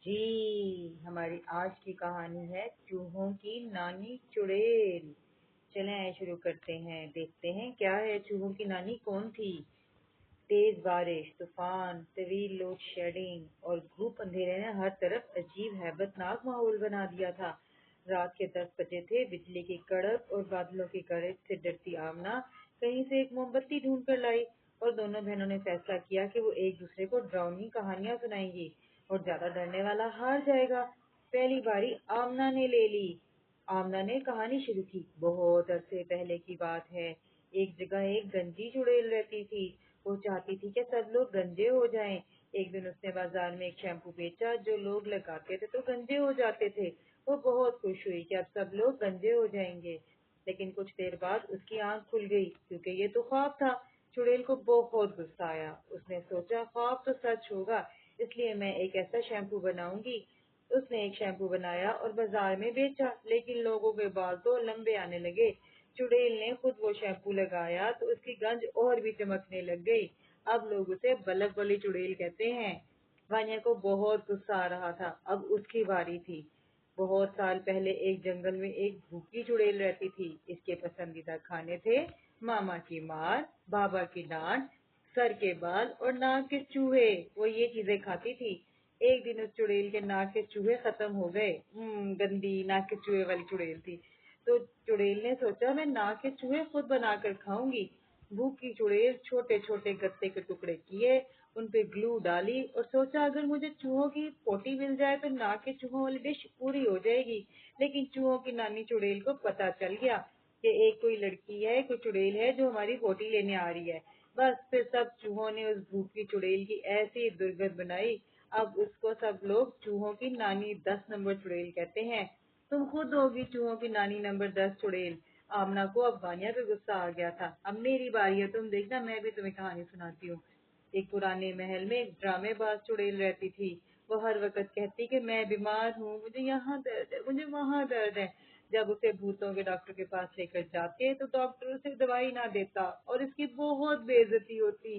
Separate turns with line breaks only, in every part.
जी, हमारी आज की कहानी है चूहों की नानी चुड़ैल। चलें शुरू करते हैं। देखते हैं क्या है चूहों की नानी कौन थी। तेज बारिश, तूफान, तवील लोड शेडिंग और घूप अंधेरे ने हर तरफ अजीब हैबतनाक माहौल बना दिया था। रात के 10 बजे थे। बिजली की कड़क और बादलों की गरज से डरती आमना कहीं से एक मोमबत्ती ढूंढ कर लाई और दोनों बहनों ने फैसला किया कि वो एक दूसरे को डरावनी कहानियां सुनाएंगी और ज्यादा डरने वाला हार जाएगा। पहली बारी आमना ने ले ली। आमना ने कहानी शुरू की। बहुत अरसे पहले की बात है। एक जगह एक गंजी चुड़ैल रहती थी। वो चाहती थी कि सब लोग गंजे हो जाएं। एक दिन उसने बाजार में एक शैम्पू बेचा जो लोग लगाते थे तो गंजे हो जाते थे। वो बहुत खुश हुई कि अब सब लोग गंजे हो जाएंगे। लेकिन कुछ देर बाद उसकी आंख खुल गई क्योंकि ये तो ख्वाब था। चुड़ैल को बहुत गुस्सा आया। उसने सोचा ख्वाब तो सच होगा, इसलिए मैं एक ऐसा शैम्पू बनाऊंगी। उसने एक शैम्पू बनाया और बाजार में बेचा, लेकिन लोगों के बाल तो लंबे आने लगे। चुड़ैल ने खुद वो शैम्पू लगाया तो उसकी गंज और भी चमकने लग गई। अब लोग उसे बल्ब वाली चुड़ैल कहते हैं। वानिया को बहुत गुस्सा आ रहा था। अब उसकी बारी थी। बहुत साल पहले एक जंगल में एक भूखी चुड़ैल रहती थी। इसके पसंदीदा खाने थे मामा की मार, बाबा की डांट, सर के बाल और नाक के चूहे। वो ये चीजें खाती थी। एक दिन उस चुड़ैल के नाक के चूहे खत्म हो गए। गंदी नाक के चूहे वाली चुड़ैल थी। तो चुड़ैल ने सोचा मैं नाक के चूहे खुद बनाकर खाऊंगी। भूखी चुड़ैल छोटे छोटे गत्ते के टुकड़े किए, उन पे ग्लू डाली और सोचा अगर मुझे चूहों की पोटी मिल जाए तो नाक के चूहों वाली डिश पूरी हो जाएगी। लेकिन चूहों की नानी चुड़ैल को पता चल गया कि एक कोई लड़की है, कोई चुड़ैल है जो हमारी पोटी लेने आ रही है। बस फिर सब चूहों ने उस भूखी चुड़ैल की ऐसी दुर्गंध बनाई। अब उसको सब लोग चूहों की नानी 10 नंबर चुड़ैल कहते हैं। तुम खुद होगी चूहों की नानी नंबर 10 चुड़ैल। आमना को अब वानिया पे गुस्सा आ गया था। अब मेरी बारी है, तुम देखना मैं भी तुम्हें कहानी सुनाती हूँ। एक पुराने महल में एक ड्रामेबाज चुड़ैल रहती थी। वो हर वक्त कहती कि मैं बीमार हूँ, मुझे यहाँ दर्द है, मुझे वहाँ दर्द है। जब उसे भूतों के डॉक्टर के पास लेकर जाते तो डॉक्टर उसे दवाई ना देता और इसकी बहुत बेइज्जती होती।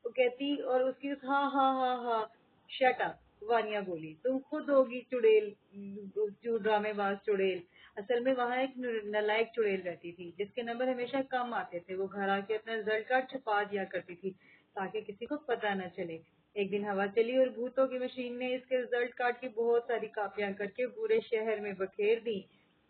वो कहती और उसकी हा हा हा हा। शट अप, वानिया बोली। तुम खुद होगी चुड़ैल, ड्रामेबाज चुड़ैल। असल में वहाँ एक नालायक चुड़ैल रहती थी जिसके नंबर हमेशा कम आते थे। वो घर आके अपना रिजल्ट कार्ड छुपा दिया करती थी ताकि किसी को पता न चले। एक दिन हवा चली और भूतों की मशीन ने इसके रिजल्ट कार्ड की बहुत सारी कापियां करके पूरे शहर में बखेर दी।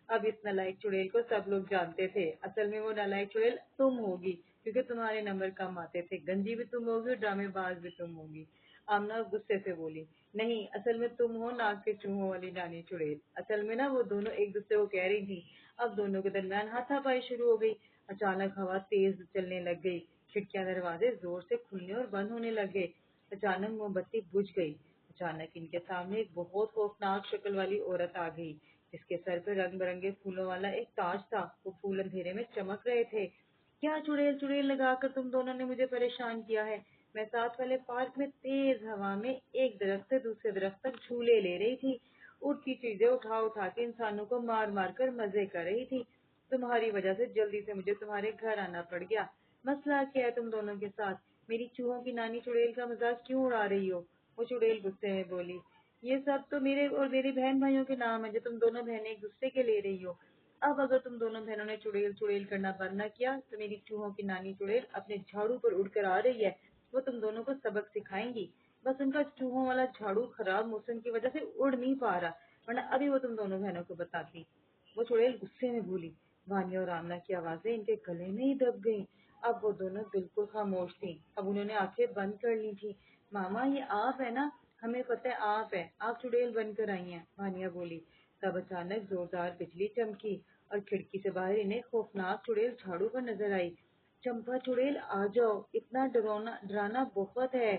अब इस नालायक चुड़ैल को सब लोग जानते थे। असल में वो नालायक चुड़ैल तुम होगी क्योंकि तुम्हारे नंबर कम आते थे। गंजी भी तुम होगी और ड्रामेबाज भी तुम होगी। आमना गुस्से से बोली, नहीं, असल में तुम हो नाक के चूहों वाली नानी चुड़ैल। असल में ना वो दोनों एक दूसरे को कह रही थी। अब दोनों के दरमियान हाथापाई शुरू हो गई। अचानक हवा तेज चलने लग गई। खिड़कियां दरवाजे जोर से खुलने और बंद होने लगे। अचानक मोमबत्ती बुझ गई। अचानक इनके सामने एक बहुत खौफनाक शक्ल वाली औरत आ गई जिसके सर पे रंग बिरंगे फूलों वाला एक ताज था। वो फूल अंधेरे में चमक रहे थे। क्या चुड़ैल चुड़ैल लगाकर तुम दोनों ने मुझे परेशान किया है। मैं साथ वाले पार्क में तेज हवा में एक दरख्त से दूसरे दरख्त तक झूले ले रही थी। उड़ती चीजें उठा उठा के इंसानों को मार मार कर मजे कर रही थी। तुम्हारी वजह से जल्दी से मुझे तुम्हारे घर आना पड़ गया। मसला क्या है तुम दोनों के साथ। मेरी चूहों की नानी चुड़ैल का मजाक क्यों उड़ा रही हो। वो चुड़ैल गुस्से में बोली, ये सब तो मेरे और मेरी बहन भाइयों के नाम है जो तुम दोनों बहनें एक दूसरे के ले रही हो। अब अगर तुम दोनों बहनों ने चुड़ैल चुड़ैल करना बंद न किया तो मेरी चूहों की नानी चुड़ैल अपने झाड़ू पर उड़कर आ रही है। वो तुम दोनों को सबक सिखाएंगी। बस उनका चूहों वाला झाड़ू खराब मौसम की वजह से उड़ नहीं पा रहा, वरना अभी वो तुम दोनों बहनों को बताती। वो चुड़ैल गुस्से में बोली। वानिया और आमना की आवाजें इनके गले में ही दब गईं। अब वो दोनों बिल्कुल खामोश थी। अब उन्होंने आंखें बंद कर ली थी। मामा, ये आप है ना। हमें पता है आप है, आप चुड़ैल बनकर आई हैं, वानिया बोली। तब अचानक जोरदार बिजली चमकी और खिड़की से बाहर इन्हें खौफनाक चुड़ैल झाड़ू पर नजर आई। चंपा चुड़ैल आ जाओ, इतना डराना बहुत है।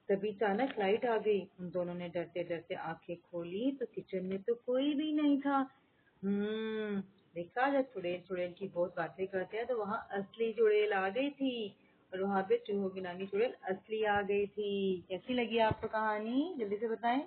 तभी अचानक लाइट आ गई। उन दोनों ने डरते डरते आंखें खोली तो किचन में तो कोई भी नहीं था। देखा, जब चुड़ैल चुड़ैल की बहुत बातें करते हैं तो वहाँ असली चुड़ैल आ गई थी और वहाँ पे चूहों की नानी चुड़ैल असली आ गई थी। कैसी लगी आपको कहानी, जल्दी से बताएं।